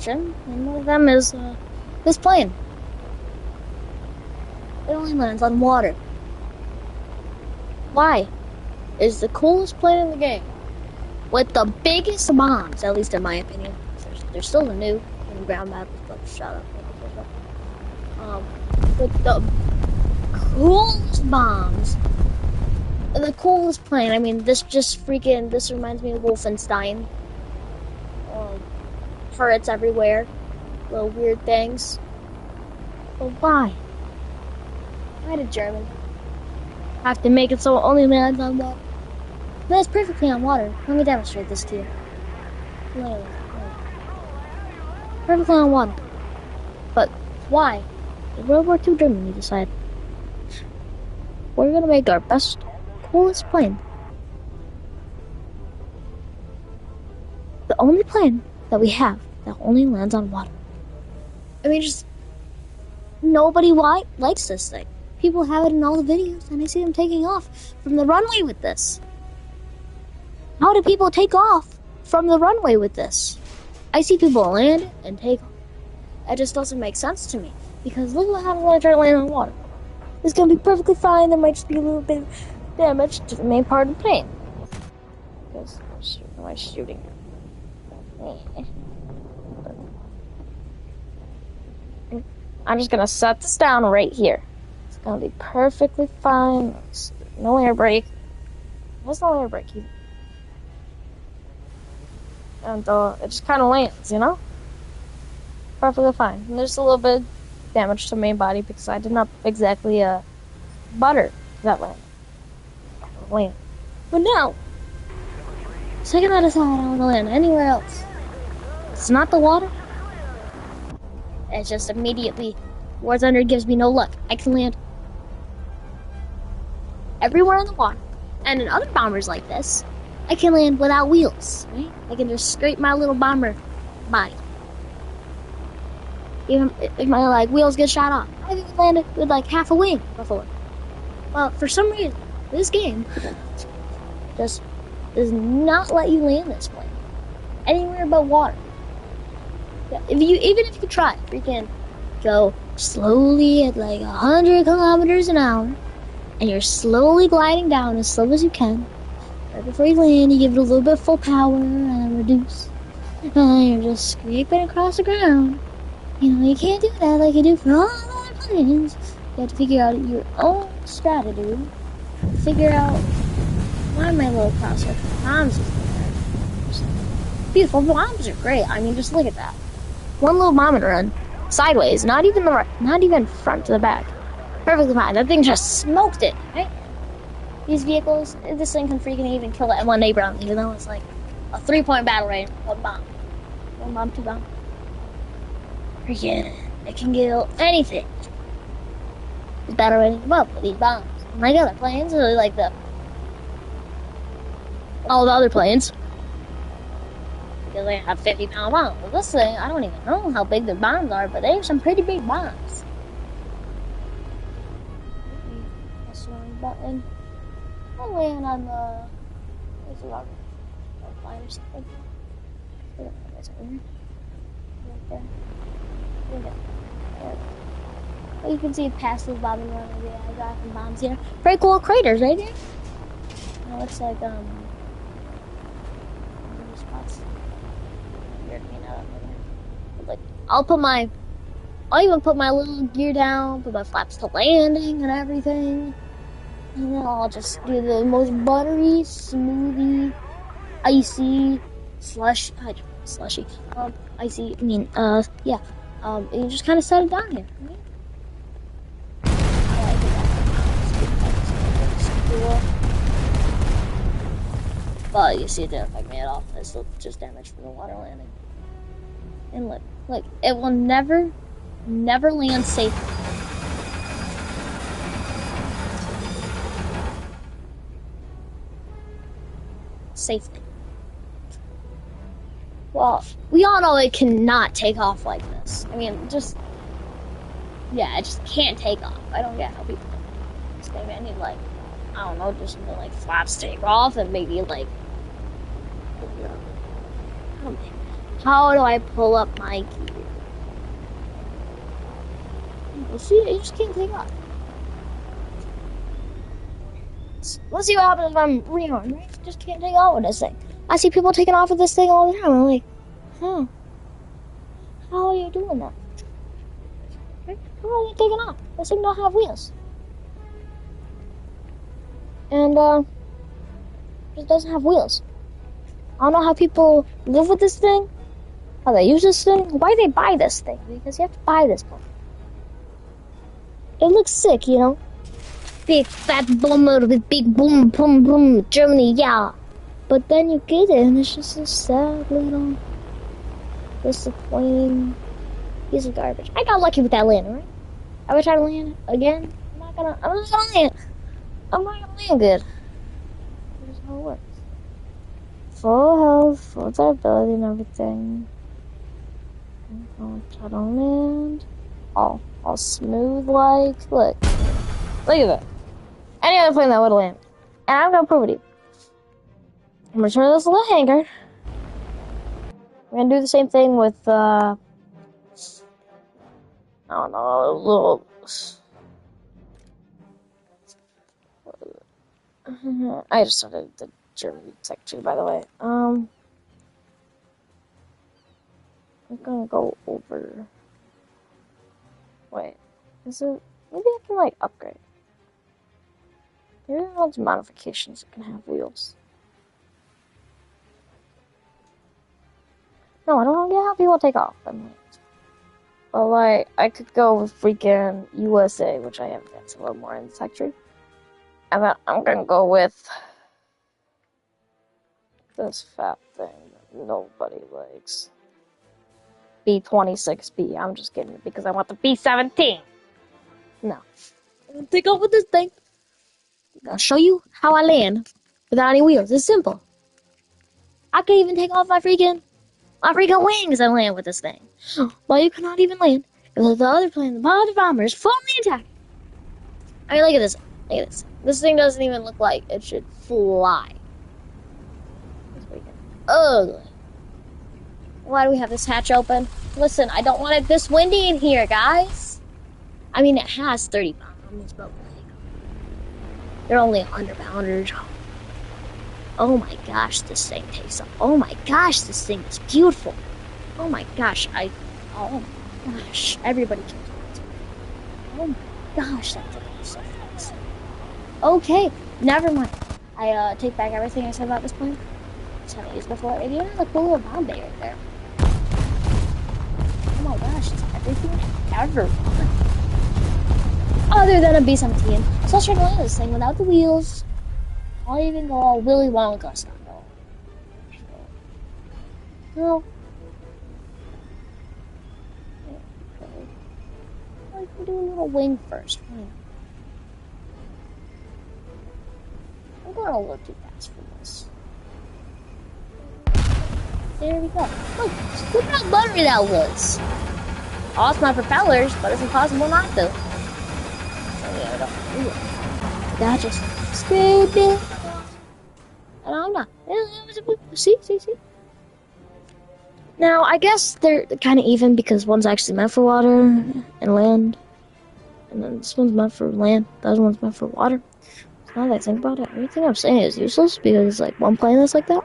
attraction, and one of them is this plane. It only lands on water. Why? It's the coolest plane in the game, with the biggest bombs, at least in my opinion. There's still the new ground battles, but shut up. With the coolest bombs, the coolest plane. I mean, this reminds me of Wolfenstein. Turrets everywhere, little weird things. But why? Why did Germany have to make it so it only lands on water? It lands perfectly on water. Let me demonstrate this to you. Literally. Perfectly on water. But why? In World War II, Germany decided we're gonna make our best, coolest plane. The only plane that we have that only lands on water. I mean, just nobody likes this thing. People have it in all the videos, and I see them taking off from the runway with this. How do people take off from the runway with this? I see people land and take off. It just doesn't make sense to me, because look at how when I try to land on water. It's gonna be perfectly fine. There might just be a little bit of damage to the main part of the plane. Because am I shooting? I'm just gonna set this down right here. It's gonna be perfectly fine. No air brake. There's no air brake either. And it just kind of lands, you know? Perfectly fine. And there's a little bit of damage to the main body because I did not exactly butter that land. But now, second I decide I want to land anywhere else, it's not the water. It's just immediately War Thunder gives me no luck. I can land everywhere in the water. And in other bombers like this, I can land without wheels, right? I can just scrape my little bomber body. Even if my wheels get shot off, I've even landed with half a wing before. Well, for some reason, this game just does not let you land this plane anywhere but water. Even if you try, freaking go slowly at 100 kilometers an hour, and you're slowly gliding down as slow as you can. Right before you land, you give it a little bit of full power and reduce. And you're just scraping across the ground. You can't do that like you do for all other planes. You have to figure out your own strategy. Figure out why my little crosshair bombs is there. Beautiful bombs are great. I mean, just look at that. One little bomb and run sideways, not even front to the back. Perfectly fine. That thing just smoked it, right? These vehicles, this thing can freaking even kill that one neighbor on me, even though it's a 3-point battle range. One bomb, 2 bomb. Freaking, it can kill anything. It's battle rating above with these bombs. Like other planes, really all the other planes. Because they have 50-pound bombs. Well, this thing, I don't even know how big their bombs are, but they have some pretty big bombs. Press the wrong button. I'll land on the... Where's the rocket? Flying or something. Right there. Well, you can see past the bombing run. I got some bombs here. Pretty cool craters right there. It looks like spots. I'll even put my little gear down, put my flaps to landing and everything. And then I'll just do the most buttery, smoothie, icy, slushy, yeah. And you just kind of set it down here. Right? Cool. But you see, it didn't affect me at all. It's still just damage from the water landing. And look, it will never land safely. Well, we all know it cannot take off like this. I mean, it just can't take off. I don't get how people do this. Maybe I need I don't know, just flaps take off and maybe How do I pull up my gear? You see, you just can't take off. Let's see what happens if I'm rearmed, right? Just can't take off with this thing. I see people taking off with this thing all the time. I'm like, huh? How are you doing that? Right? How are you taking off? This thing don't have wheels. And, it doesn't have wheels. I don't know how people live with this thing, how they use this thing, why they buy this thing, because you have to buy this one. It looks sick, you know? Big fat bomber with big boom, boom, boom, Germany, yeah. But then you get it, and it's just a sad little disappointing piece of garbage. I got lucky with that landing, right? I would try to land again. I'm not gonna land. I'm not gonna land good. That's how it works. Full health, full durability and everything. I'm gonna try to land. All smooth like, look at that. Any other plane that would land. And I'm gonna prove it to you. I'm gonna turn this little hangar. We're gonna do the same thing with, I don't know, little... I just started the German sector, by the way. I'm gonna go over... Wait, is it... Maybe I can, like, upgrade. Maybe there's lots of modifications that can have wheels. No, I don't get how people take off. But, like, I could go with freaking USA, which I have advanced a little more in the factory. And then I'm gonna go with this fat thing that nobody likes. B-26B. I'm just kidding because I want the B-17. No. I'm gonna take off with this thing. I'll show you how I land without any wheels. It's simple. I can even take off my freaking wings and land with this thing. Well, you cannot even land if the other plane, the other bomber, is fully intact. I mean, look at this. Look at this. This thing doesn't even look like it should fly. It's freaking ugly. Why do we have this hatch open? Listen, I don't want it this windy in here, guys. I mean, it has 30 pounds, but like, they're only 100 pounders. Oh my gosh, this thing takes up. Oh my gosh, this thing is beautiful. Oh my gosh, oh my gosh, everybody can do it. Oh my gosh, that thing is so fast. Okay, never mind. I take back everything I said about this plane. Just haven't used before. Maybe you have a cool little bomb bay right there. Oh my gosh, it's everything I ever wanted. Other than a B-17. So let's try to land this thing without the wheels. I'll even go all Willy Wonka style. No. Okay. I can do a little wing first. I'm going a little too fast for this. There we go. Look how buttery that was. Oh, it's my propellers, but it's impossible not to. So yeah, I don't do it. That just scraping. And I'm not. See? Now, I guess they're kind of even because one's actually meant for water and land. And then this one's meant for land. The other one's meant for water. So now that I think about it, everything I'm saying is useless because, like, one plane that's like that.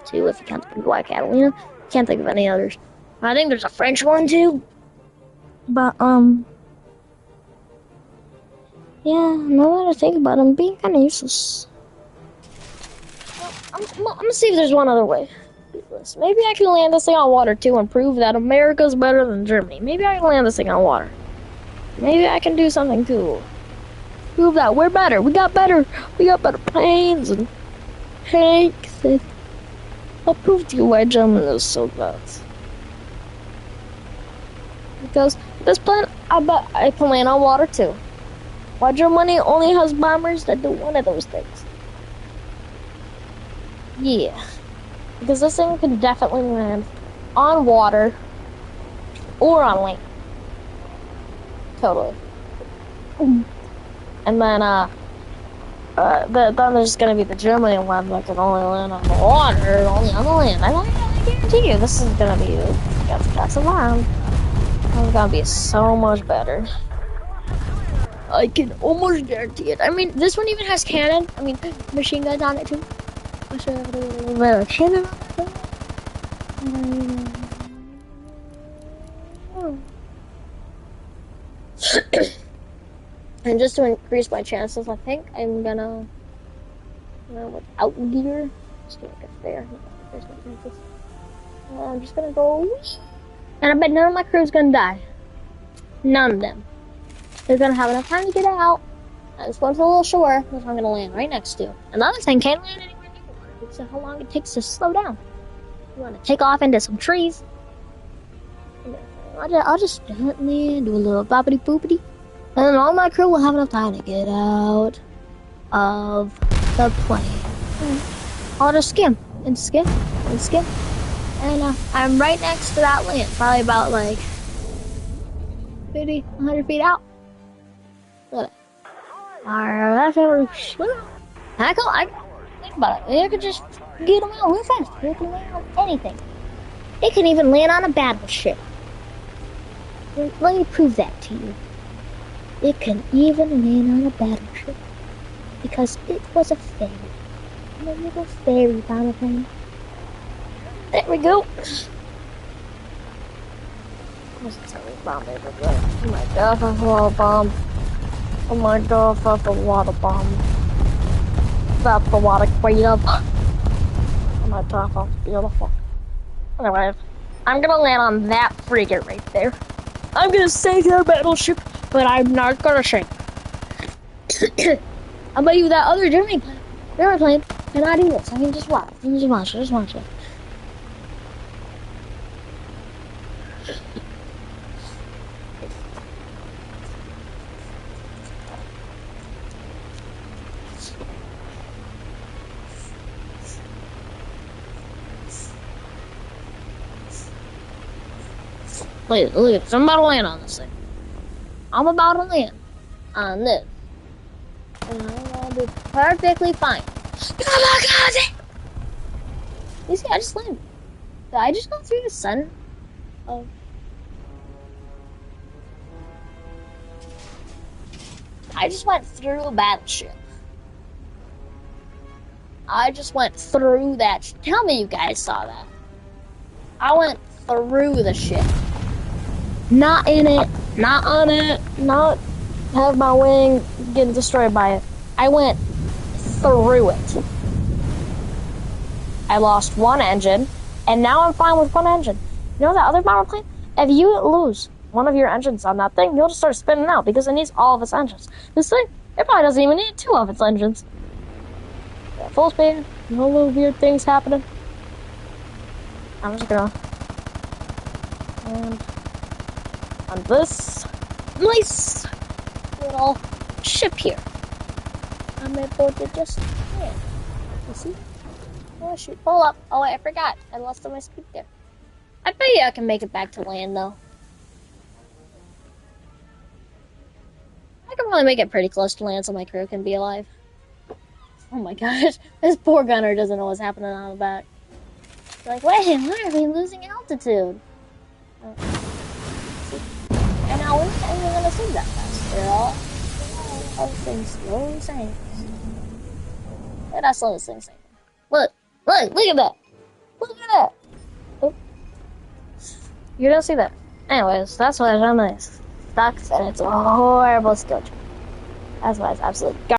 Two, if you can't think of White Catalina. Can't think of any others. I think there's a French one, too. But, yeah, now that I think about it, I'm being kind of useless. I'm gonna see if there's one other way. Maybe I can land this thing on water too and prove that America's better than Germany. Maybe I can land this thing on water. Maybe I can do something cool. Prove that we're better. We got better planes and tanks. And I'll prove to you why Germany is so bad. Because this plane, I bet I can land on water too. Why Germany only has bombers that do one of those things? Yeah, because this thing can definitely land on water or on land. Totally. And then, then there's gonna be the Germany one that can only land on the water, only on the land. I guarantee guarantee you, this is gonna be that's a lot. It's gonna be so much better. I can almost guarantee it. I mean, this one even has cannon. I mean, machine guns on it too. I should have a little bit of cannon on it. And just to increase my chances, I think I'm gonna, without gear, just gonna get there. There's my chances. I'm just gonna go, and I bet none of my crew's gonna die. None of them. They're gonna have enough time to get out. I just going to the little shore, which I'm gonna land right next to. Another thing, can't land anywhere near water because of how long it takes to slow down. You wanna take off into some trees. I'll just gently do a little boppity boopity. And then all my crew will have enough time to get out of the plane. I'll just skim and skim and skim. And I'm right next to that land, probably about like 50, 100 feet out. Look at it. Alright, that's over. I think about it. You could just get them out real fast. You can land on anything. It can even land on a battleship. Let me prove that to you. It can even land on a battleship. Because it was a ferry. A little ferry bomb thing. There we go. There's a tiny bomb everywhere. Oh my god, that's a lot of bomb. Oh my god, that's a lot of bomb. That's a lot of great up. Oh my god, that's beautiful. Anyways, I'm gonna land on that frigate right there. I'm gonna sink their battleship, but I'm not gonna sink. I'll bet you that other German plane cannot do this. I mean, just watch. Just watch it. Look at this. I'm about to land on this thing. I'm about to land on this. And I'm gonna be perfectly fine. Oh my god! You see, I just landed. Did I just go through the sun? Oh. I just went through a battleship. I just went through that. Tell me you guys saw that. I went through the ship. Not in it, not on it, not have my wing getting destroyed by it. I went through it. I lost one engine, and now I'm fine with one engine. You know that other bomber plane? If you lose one of your engines on that thing, you'll just start spinning out because it needs all of its engines. This thing, it probably doesn't even need two of its engines. Yeah, full speed, no little weird things happening. I'm just gonna... And on this nice little ship here, I'm able to just land. You see? Oh shoot! Hold up! Oh wait, I forgot. I lost all my speed there. I bet you I can make it back to land though. I can probably make it pretty close to land so my crew can be alive. Oh my gosh, this poor gunner doesn't know what's happening on the back. He's like, wait, why are we losing altitude? And now we're not even gonna sing that fast. They're all things slowly saying. They're not slowly saying. Look at that. Look at that. Oh. You don't see that. Anyways, that's why Germany sucks and it's a horrible skill. That's why it's absolutely